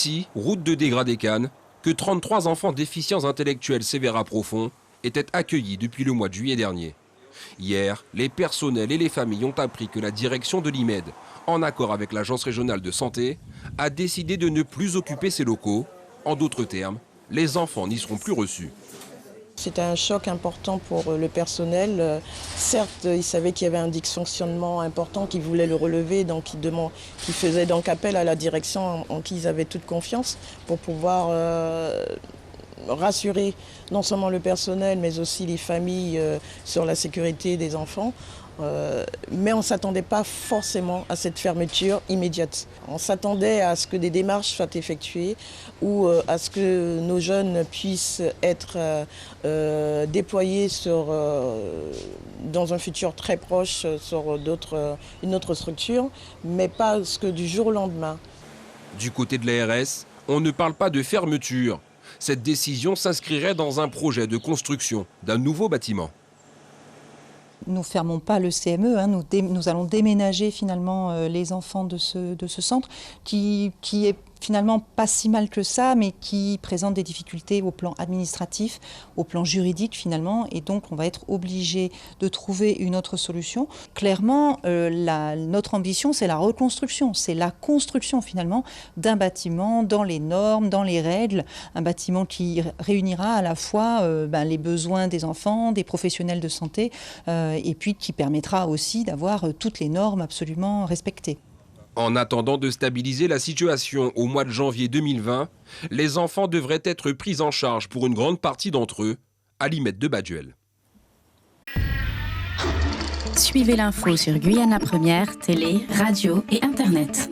ici, route de Dégradé-Cannes, que 33 enfants déficients intellectuels sévères à profond étaient accueillis depuis le mois de juillet dernier. Hier, les personnels et les familles ont appris que la direction de l'IMED, en accord avec l'Agence régionale de santé, a décidé de ne plus occuper ces locaux. En d'autres termes, les enfants n'y seront plus reçus. C'était un choc important pour le personnel. Certes, ils savaient qu'il y avait un dysfonctionnement important, qu'ils voulaient le relever, donc ils faisaient donc appel à la direction en qui ils avaient toute confiance pour pouvoir rassurer non seulement le personnel, mais aussi les familles sur la sécurité des enfants. Mais on ne s'attendait pas forcément à cette fermeture immédiate. On s'attendait à ce que des démarches soient effectuées ou à ce que nos jeunes puissent être déployés dans un futur très proche sur une autre structure, mais pas ce que du jour au lendemain. Du côté de l'ARS, on ne parle pas de fermeture. Cette décision s'inscrirait dans un projet de construction d'un nouveau bâtiment. Nous ne fermons pas le CME, hein, nous allons déménager finalement les enfants de ce centre qui est finalement pas si mal que ça, mais qui présente des difficultés au plan administratif, au plan juridique finalement, et donc on va être obligé de trouver une autre solution. Clairement, notre ambition, c'est la reconstruction, c'est la construction finalement d'un bâtiment dans les normes, dans les règles, un bâtiment qui réunira à la fois les besoins des enfants, des professionnels de santé, et puis qui permettra aussi d'avoir toutes les normes absolument respectées. En attendant de stabiliser la situation au mois de janvier 2020, les enfants devraient être pris en charge pour une grande partie d'entre eux à l'IMED de Baduel. Suivez l'info sur Guyana Première, télé, radio et internet.